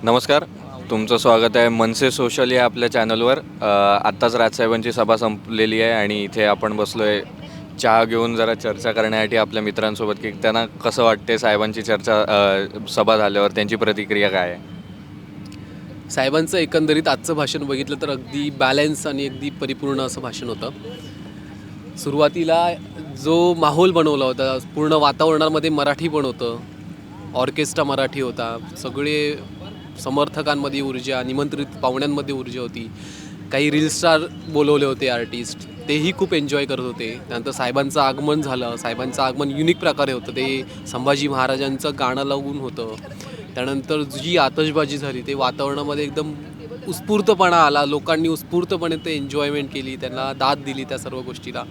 नमस्कार. तुमचं स्वागत आहे मनसे सोशल या आपल्या चॅनलवर. आत्ताच राजसाहेबांची सभा संपलेली आहे आणि इथे आपण बसलो आहे चहा घेऊन जरा चर्चा करण्यासाठी आपल्या मित्रांसोबत की त्यांना कसं वाटते साहेबांची सभा झाल्यावर त्यांची प्रतिक्रिया काय आहे. साहेबांचं एकंदरीत आजचं भाषण बघितलं तर अगदी बॅलन्स आणि अगदी परिपूर्ण असं भाषण होतं. सुरुवातीला जो माहोल बनवला होता, पूर्ण वातावरणामध्ये मराठी पण होतं, ऑर्केस्ट्रा मराठी होता, सगळे समर्थकांमध्ये ऊर्जा, निमंत्रित पाहुण्यांमध्ये ऊर्जा होती. काही रील स्टार बोलवले होते आर्टिस्ट, तेही खूप एन्जॉय करत होते. त्यानंतर साहेबांचं आगमन झालं. साहेबांचं आगमन युनिक प्रकारे होतं. ते संभाजी महाराजांचं गाणं लावून होतं. त्यानंतर जी आतषबाजी झाली ते वातावरणामध्ये एकदम उत्स्फूर्तपणा आला. लोकांनी उत्स्फूर्तपणे ते एन्जॉयमेंट केली, त्यांना दाद दिली त्या सर्व गोष्टीला.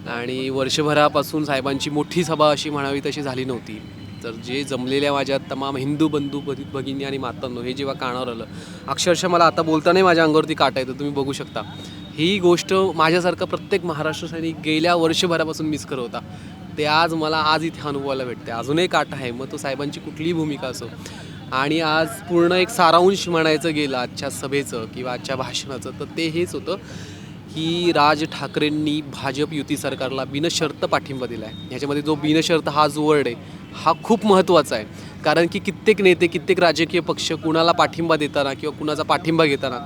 आणि वर्षभरापासून साहेबांची मोठी सभा अशी म्हणावी तशी झाली नव्हती. तर जे जमलेल्या माझ्या तमाम हिंदू बंधू भगिनी आणि मातांनो, हे जेव्हा कानावर आलं, अक्षरशः मला आता बोलतानाही माझ्या अंगावरती काटा येतं. तुम्ही बघू शकता. ही गोष्ट माझ्यासारखा प्रत्येक महाराष्ट्र सैनिक गेल्या वर्षभरापासून मिस करत होता. ते आज इथे अनुभवायला भेटते. अजूनही काटा आहे, मग तो साहेबांची कुठलीही भूमिका असो. आणि आज पूर्ण एक सारांश म्हणायचं गेलं आजच्या सभेचं किंवा आजच्या भाषणाचं, तर ते हेच होतं की राज ठाकरेंनी भाजप युती सरकारला बिनशर्त पाठिंबा दिला आहे. ह्याच्यामध्ये जो बिनशर्त हा जो वर्ड आहे हा खूप महत्त्वाचा आहे. कारण की कित्येक नेते, कित्येक राजकीय पक्ष कुणाला पाठिंबा देताना किंवा कुणाचा पाठिंबा घेताना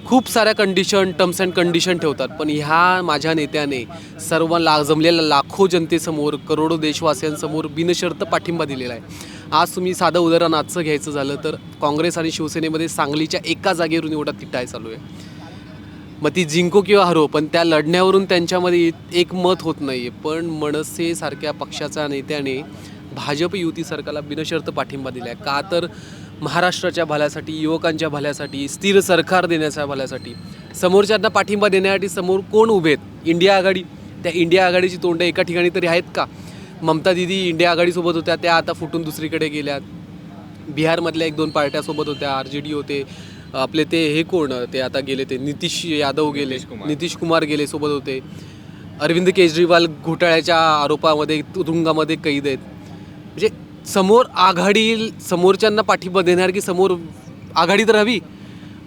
खूप साऱ्या कंडिशन, टर्म्स अँड कंडिशन ठेवतात. पण ह्या माझ्या नेत्याने सर्व जमलेल्या लाखो जनतेसमोर, करोडो देशवासियांसमोर बिनशर्त पाठिंबा दिलेला आहे. आज तुम्ही साधं उदाहरण आजचं घ्यायचं झालं तर काँग्रेस आणि शिवसेनेमध्ये सांगलीच्या एका जागेवरून एवढा तिटाय चालू आहे. मग ती जिंको किंवा हरो, पण त्या लढण्यावरून त्यांच्यामध्ये एक मत होत नाही आहे. पण मनसेसारख्या पक्षाच्या नेत्याने भाजप युती सरकारला बिनशर्त पाठिंबा दिला आहे. का तर महाराष्ट्राच्या भल्यासाठी, युवकांच्या भल्यासाठी, स्थिर सरकार देण्याच्या भल्यासाठी. समोरच्यांना पाठिंबा देण्यासाठी समोर कोण उभे आहेत? इंडिया आघाडी. त्या इंडिया आघाडीची तोंडं एका ठिकाणी तरी आहेत का? ममता दिदी इंडिया आघाडीसोबत होत्या, त्या आता फुटून दुसरीकडे गेल्यात. बिहारमधल्या 1-2 पार्ट्यासोबत होत्या, RJD होते. आपले ते हे कोण ते आता गेले, ते नितीश यादव गेले, नितीश कुमार गेले, सोबत होते. अरविंद केजरीवाल घोटाळ्याच्या आरोपामध्ये तुरुंगामध्ये कैद आहेत. म्हणजे समोर आघाडी, समोरच्यांना पाठिंबा देणार की समोर आघाडी तर हवी.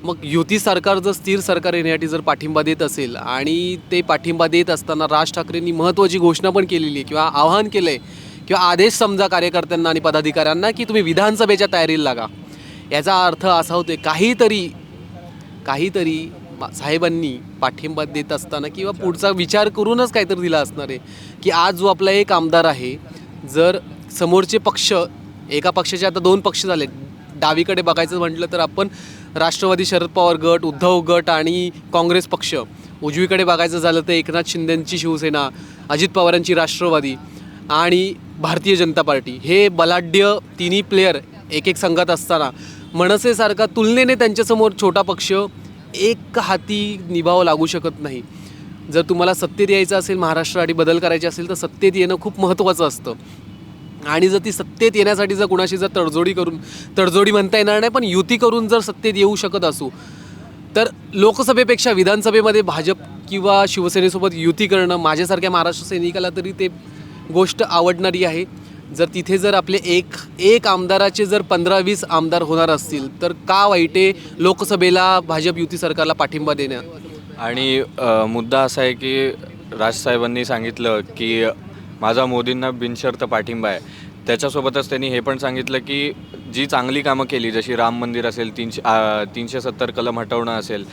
मग युती सरकार जर स्थिर सरकार येण्यासाठी जर पाठिंबा देत असेल आणि ते पाठिंबा देत असताना राज ठाकरेंनी महत्त्वाची घोषणा पण केलेली आहे किंवा आवाहन केलं आहे किंवा आदेश समजा कार्यकर्त्यांना आणि पदाधिकाऱ्यांना की तुम्ही विधानसभेच्या तयारीला लागा. याचा अर्थ असा होतो काहीतरी साहेबांनी पाठिंबा देत असताना किंवा पुढचा विचार करूनच काहीतरी दिला असणार आहे की आज जो आपला एक आमदार आहे, जर समोरचे पक्ष, एका पक्षाचे आता 2 पक्ष झाले. डावीकडे बघायचं म्हटलं तर आपण राष्ट्रवादी शरद पवार गट, उद्धव गट आणि काँग्रेस पक्ष. उजवीकडे बघायचं झालं तर एकनाथ शिंदेंची शिवसेना, अजित पवारांची राष्ट्रवादी आणि भारतीय जनता पार्टी. हे बलाढ्य तिन्ही प्लेयर एक संघात असताना मनसेसारखा तुलनेने त्यांच्यासमोर छोटा पक्ष एक हाती निभाव लागू शकत नाही. जर तुम्हाला सत्तेत यायचं असेल, महाराष्ट्रासाठी बदल करायचे असेल तर सत्तेत येणं खूप महत्त्वाचं असतं. आणि जर ती सत्तेत येण्यासाठी जर कुणाशी जर तडजोडी म्हणता येणार नाही, पण युती करून जर सत्तेत येऊ शकत असू तर लोकसभेपेक्षा विधानसभेमध्ये भाजप किंवा शिवसेनेसोबत युती करणं माझ्यासारख्या महाराष्ट्र सैनिकाला तरी ते गोष्ट आवडणारी आहे. जर तिथे जर आपले एक आमदाराचे जर 15-20 आमदार होणार असतील तर का वाईट आहे लोकसभेला भाजप युती सरकारला पाठिंबा देण्यात. आणि मुद्दा असा आहे की राजसाहेबांनी सांगितलं की माझा मोदींना बिनशर्त पाठिंबा आहे. त्याच्यासोबतच त्यांनी हे पण सांगितलं की जी चांगली कामं केली, जशी राम मंदिर असेल, 370 कलम हटवणं असेल,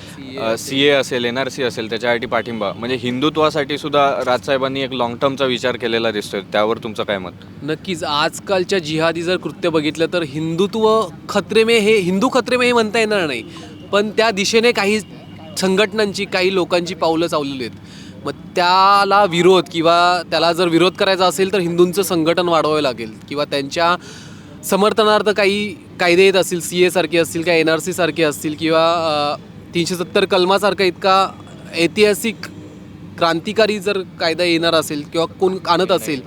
CA असेल, NRC असेल, त्याच्यासाठी पाठिंबा. म्हणजे हिंदुत्वासाठी सुद्धा राजसाहेबांनी एक लाँग टर्मचा विचार केलेला दिसतोय. त्यावर तुमचं काय मत? नक्कीच. आजकालच्या जिहादी जर कृत्य बघितलं तर हिंदू खतरे में हे म्हणता येणार नाही, पण त्या दिशेने काही संघटनांची, काही लोकांची पावलं चाललेली आहेत. मग त्याला विरोध किंवा त्याला जर विरोध करायचा असेल तर हिंदूंचं संघटन वाढवावं लागेल किंवा त्यांच्या समर्थनार्थ काही कायदे येत असतील, CA सारखे असतील किंवा NRC सारखे असतील किंवा 370 कलमासारखा इतका ऐतिहासिक क्रांतिकारी जर कायदा येणार असेल किंवा कोण आणत असेल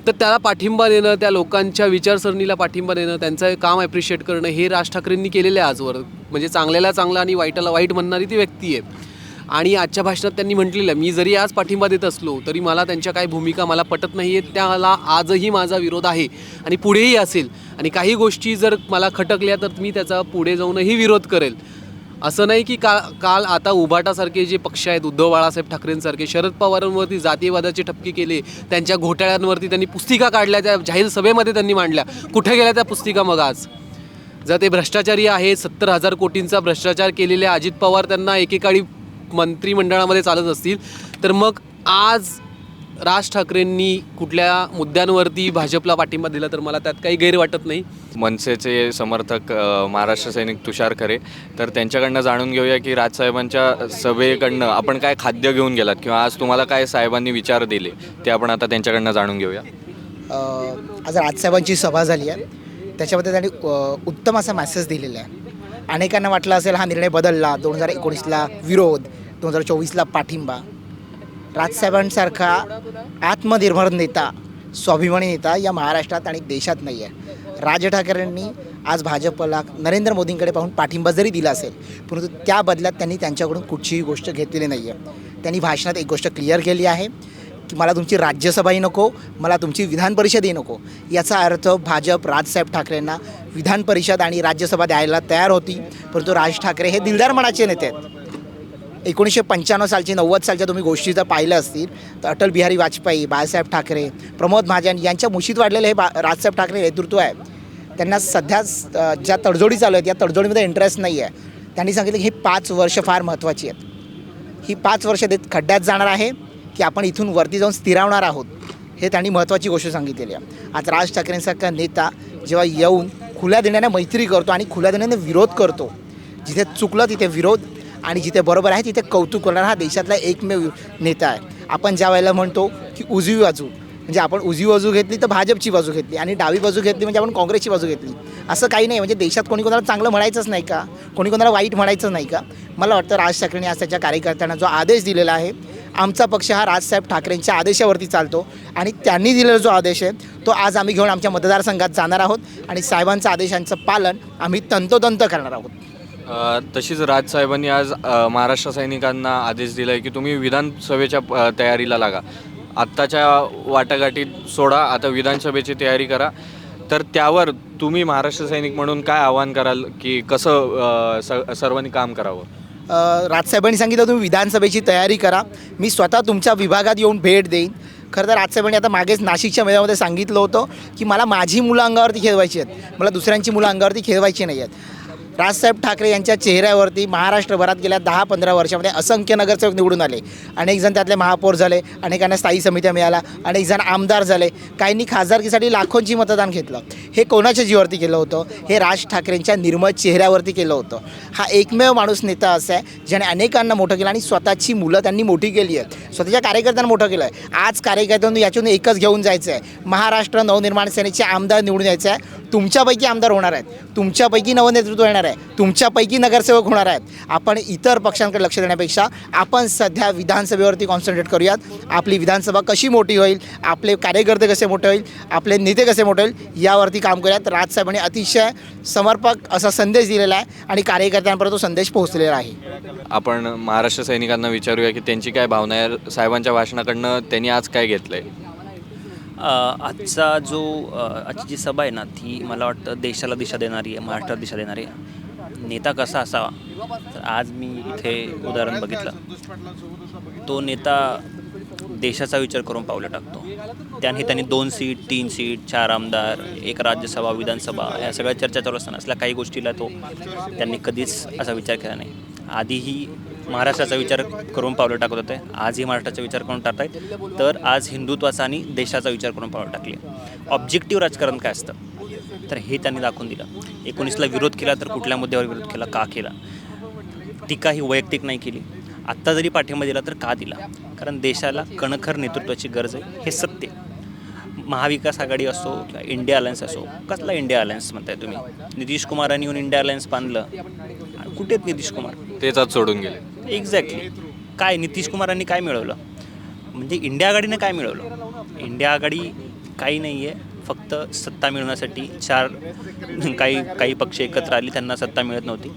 तर त्याला पाठिंबा देणं, त्या लोकांच्या विचारसरणीला पाठिंबा देणं, त्यांचं काम ॲप्रिशिएट करणं हे राज ठाकरेंनी केलेलं आहे आजवर. म्हणजे चांगल्याला चांगला आणि वाईटाला वाईट म्हणणारी ती व्यक्ती आहे. आणि आजच्या भाषणात त्यांनी म्हटलेलं, मी जरी आज पाठिंबा देत असलो तरी मला त्यांच्या काही भूमिका मला पटत नाही आहेत, त्याला आजही माझा विरोध आहे आणि पुढेही असेल. आणि काही गोष्टी जर मला खटकल्या तर मी त्याचा पुढे जाऊनही विरोध करेल. असं नाही की काल आता उभाटासारखे जे पक्ष आहेत, उद्धव बाळासाहेब ठाकरेंसारखे, शरद पवारांवरती जातीयवादाचे ठपके केले, त्यांच्या घोटाळ्यांवरती त्यांनी पुस्तिका काढल्या, त्या जाहीर सभेमध्ये त्यांनी मांडल्या. कुठे गेल्या त्या पुस्तिका मग आज? जर ते भ्रष्टाचारी आहेत, 70,000 कोटींचा भ्रष्टाचार केलेले अजित पवार त्यांना एकेकाळी मंत्रिमंडळामध्ये चालत असतील, तर मग आज राज ठाकरेंनी कुठल्या मुद्द्यांवरती भाजपला पाठिंबा दिला तर मला त्यात काही गैर वाटत नाही. मनसेचे समर्थक महाराष्ट्र सैनिक तुषार खरे, तर त्यांच्याकडनं जाणून घेऊया की राजसाहेबांच्या सभेकडनं आपण काय खाद्य घेऊन गेलात किंवा आज तुम्हाला काय साहेबांनी विचार दिले ते आपण आता त्यांच्याकडनं जाणून घेऊया. आज राजसाहेबांची सभा झाली आहे, त्याच्यामध्ये त्यांनी उत्तम असा मेसेज दिलेला आहे. अनेकांना वाटलं असेल हा निर्णय बदलला, 2019ला विरोध, 2024ला पाठिंबा. राजसाहेबांसारखा आत्मनिर्भर नेता, स्वाभिमानी नेता या महाराष्ट्रात आणि देशात नाही आहे. राज ठाकरेंनी आज भाजपला नरेंद्र मोदींकडे पाहून पाठिंबा जरी दिला असेल, परंतु त्या बदल्यात त्यांनी त्यांच्याकडून कुठचीही गोष्ट घेतलेली नाही आहे. त्यांनी भाषणात एक गोष्ट क्लिअर केली आहे की मला तुमची राज्यसभाही नको, मला तुमची विधान परिषदही नको. याचा अर्थ भाजप राजसाहेब ठाकरेंना विधान परिषद आणि राज्यसभा द्यायला तयार होती, परंतु राज ठाकरे हे दिलदार मनाचे नेते आहेत. 1995 सालची 90 सालच्या तुम्ही गोष्टी जर पाहिल्या असतील तर अटल बिहारी वाजपेयी, बाळासाहेब ठाकरे, प्रमोद महाजन यांच्या मुशीत वाढलेलं हे राजसाहेब ठाकरे नेतृत्व आहे. त्यांना सध्या ज्या तडजोडी चालू आहेत या तडजोडीमध्ये इंटरेस्ट नाही आहे. त्यांनी सांगितलं की ही 5 वर्ष फार महत्त्वाची आहेत. ही 5 वर्ष खड्ड्यात जाणार आहे की आपण इथून वरती जाऊन स्थिरावणार आहोत, हे त्यांनी महत्त्वाची गोष्ट सांगितलेली आहे. आज राज ठाकरेंसारखा नेता जेव्हा येऊन खुल्या दिण्याने मैत्री करतो आणि खुल्या दिण्याने विरोध करतो, जिथे चुकलं तिथे विरोध आणि जिथे बरोबर आहे तिथे कौतुक करणारा हा देशातला एकमेव नेता आहे. आपण ज्या वेळेला म्हणतो की उजवी बाजू, म्हणजे आपण उजवी बाजू घेतली तर भाजपची बाजू घेतली आणि डावी बाजू घेतली म्हणजे आपण काँग्रेसची बाजू घेतली, असं काही नाही. म्हणजे देशात कोणी कोणाला चांगलं म्हणायचंच नाही का, कोणी कोणाला वाईट म्हणायचं नाही का? मला वाटतं राज ठाकरेंनी आज त्याच्या कार्यकर्त्यांना जो आदेश दिलेला आहे, आमचा पक्ष हा राजसाहेब ठाकरेंच्या आदेशावरती चालतो आणि त्यांनी दिलेला जो आदेश आहे तो आज आम्ही घेऊन आमच्या मतदारसंघात जाणार आहोत आणि साहेबांच्या आदेशांचं पालन आम्ही तंतोतंत करणार आहोत. तशीच राजसाहेबांनी आज महाराष्ट्र सैनिकांना आदेश दिला आहे की तुम्ही विधानसभेच्या तयारीला लागा. आत्ताच्या वाटाघाटीत सोडा, आता विधानसभेची तयारी करा. तर त्यावर तुम्ही महाराष्ट्र सैनिक म्हणून काय आवाहन कराल की कसं सर्वांनी काम करावं? राजसाहेबांनी सांगितलं तुम्ही विधानसभेची तयारी करा, मी स्वतः तुमच्या विभागात येऊन भेट देईन. खरं तर राजसाहेबांनी आता मागेच नाशिकच्या मेळाव्यामध्ये सांगितलं होतं की मला माझी मुलं अंगावरती खेळवायची आहेत, मला दुसऱ्यांची मुलं अंगावरती खेळवायची नाही आहेत. राजसाहेब ठाकरे यांच्या चेहऱ्यावरती महाराष्ट्रभरात गेल्या 10-15 वर्षामध्ये असंख्य नगरसेवक निवडून आले. अनेक जण त्यातले महापौर झाले, अनेकांना स्थायी समित्या मिळाल्या, अनेक जण आमदार झाले, काहींनी खासदारकीसाठी लाखोंची मतदान घेतलं. हे कोणाच्या जीवावरती केलं होतं? हे राज ठाकरेंच्या निर्मळ चेहऱ्यावरती केलं होतं. हा एकमेव माणूस नेता असा आहे ज्याने अनेकांना मोठं केलं आणि स्वतःची मुलं त्यांनी मोठी केली आहेत, स्वतःच्या कार्यकर्त्यांना मोठं केलं आहे. आज कार्यकर्त्यांनी याच्यातून एकच घेऊन जायचं आहे, महाराष्ट्र नवनिर्माण सेनेचे आमदार निवडून यायचे आहे. तुमच्यापैकी आमदार होणार आहेत, तुमच्यापैकी नवनेतृत्व येणार आहे, तुमच्यापैकी नगरसेवक होणार आहेत. आपण इतर पक्षांकडे लक्ष देण्यापेक्षा आपण सध्या विधानसभेवरती कॉन्सन्ट्रेट करूयात. आपली विधानसभा कशी मोठी होईल, आपले कार्यकर्ते कसे मोठे होईल, आपले नेते कसे मोठे होईल यावरती काम करूयात. राजसाहेबांनी अतिशय समर्पक असा संदेश दिलेला आहे आणि कार्यकर्त्यांपर्यंत तो संदेश पोहोचलेला आहे. आपण महाराष्ट्र सैनिकांना विचारूया की त्यांची काय भावना आहे साहेबांच्या भाषणाकडनं, त्यांनी आज काय घेतलं आहे? आजची जी सभा आहे ना, ती मला वाटतं देशाला दिशा देणारी आहे, महाराष्ट्राला दिशा देणारी आहे. नेता कसा असावा, तर आज मी इथे उदाहरण बघितलं. तो नेता देशाचा विचार करून पावलं टाकतो. त्यांनी 2 सीट, 3 सीट, 4 आमदार, 1 राज्यसभा, विधानसभा, या सगळ्या चर्चा चालू असताना असल्या काही गोष्टीला त्यांनी कधीच असा विचार केला नाही. आधीही महाराष्ट्राचा विचार करून पावलं टाकत होते, आजही महाराष्ट्राचा विचार करून टाकत आहेत. तर आज हिंदुत्वाचा आणि देशाचा विचार करून पावलं टाकले. ऑब्जेक्टिव्ह राजकारण काय असतं, तर हे त्यांनी दाखवून दिलं. 19ला विरोध केला तर कुठल्या मुद्द्यावर विरोध केला, का केला, टीका ही वैयक्तिक नाही केली. आत्ता जरी पाठिंबा दिला तर का दिला, कारण देशाला कणखर नेतृत्वाची गरज आहे, हे सत्य. महाविकास आघाडी असो किंवा इंडिया अलायन्स असो, कसला इंडिया अलायन्स म्हणताय तुम्ही? नितीश कुमारांनी येऊन इंडिया अलायन्स बांधलं, कुठे आहेत नितीश कुमार? तेच आज सोडून गेले. एक्झॅक्टली. काय नितीश कुमारांनी काय मिळवलं, म्हणजे इंडिया आघाडीनं काय मिळवलं? इंडिया आघाडी काही नाही आहे, फक्त सत्ता मिळवण्यासाठी काही पक्ष एकत्र आली, त्यांना सत्ता मिळत नव्हती.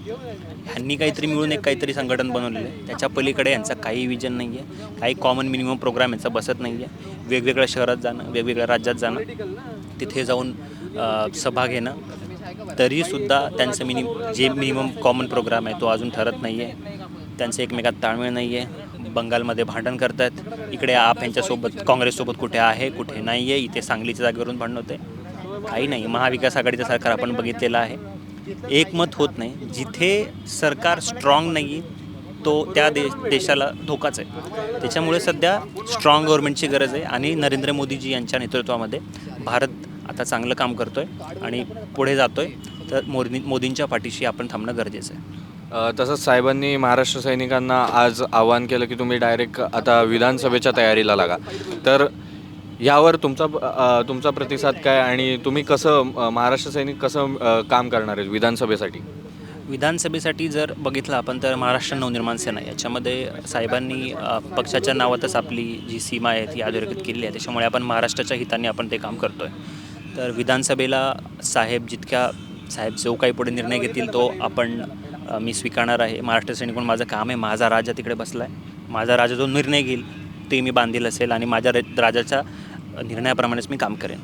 ह्यांनी काहीतरी मिळून एक काहीतरी संघटन बनवलेलं आहे. त्याच्या पलीकडे यांचा काही विजन नाही आहे, काही कॉमन मिनिमम प्रोग्राम यांचा बसत नाही आहे. वेगवेगळ्या शहरात जाणं, वेगवेगळ्या राज्यात जाणं, तिथे जाऊन सभा घेणं, तरीसुद्धा त्यांचं मिनिमम कॉमन प्रोग्राम आहे तो अजून ठरत नाही आहे. त्यांचं एकमेकात ताळमेळ नाही आहे. बंगालमध्ये भांडण करत आहेत, इकडे आप यांच्यासोबत काँग्रेससोबत कुठे आहे कुठे नाही आहे, इथे सांगलीच्या जागेवरून भांडण होते. काही नाही, महाविकास आघाडीचं सरकार आपण बघितलेलं आहे, एकमत होत नाही. जिथे सरकार स्ट्रॉंग नाही तो त्या देशाला धोकाच आहे. त्याच्यामुळे सध्या स्ट्रॉंग गव्हर्नमेंटची गरज आहे आणि नरेंद्र मोदीजी यांच्या नेतृत्वामध्ये भारत आता चांगलं काम करतो आहे आणि पुढे जातो आहे. तर मोदींच्या पाठीशी आपण थांबणं गरजेचं आहे. तसंच साहेबांनी महाराष्ट्र सैनिकांना आज आवाहन केलं की तुम्ही डायरेक्ट आता विधानसभेच्या तयारीला लागा. तर यावर तुमचा प्रतिसाद काय आणि तुम्ही कसं महाराष्ट्र सैनिक कसं काम करणार आहेत विधानसभेसाठी? विधानसभेसाठी जर बघितलं आपण तर महाराष्ट्र नवनिर्माण सेना याच्यामध्ये साहेबांनी पक्षाच्या नावातच आपली जी सीमा आहे ती अधोरेखित केली आहे. त्याच्यामुळे आपण महाराष्ट्राच्या हिताने आपण ते काम करतो आहे. तर विधानसभेला साहेब जो काही पुढे निर्णय घेतील तो मी स्वीकारणार आहे. महाराष्ट्र सैनिक म्हणून माझं काम आहे. माझा राजा तिकडे बसला आहे. माझा राजा जो निर्णय घेईल ते मी बांधील असेल आणि माझ्या राजाच्या निर्णयाप्रमाणेच मी काम करेन.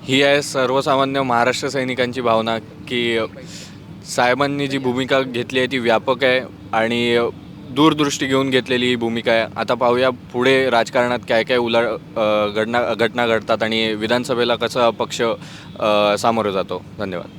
ही आहे सर्वसामान्य महाराष्ट्र सैनिकांची भावना की साहेबांनी जी भूमिका घेतली आहे ती व्यापक आहे आणि दूरदृष्टी घेऊन घेतलेली ही भूमिका आहे. आता पाहूया पुढे राजकारणात काय काय घटना घडतात आणि विधानसभेला कसा पक्ष सामोरं जातो. धन्यवाद.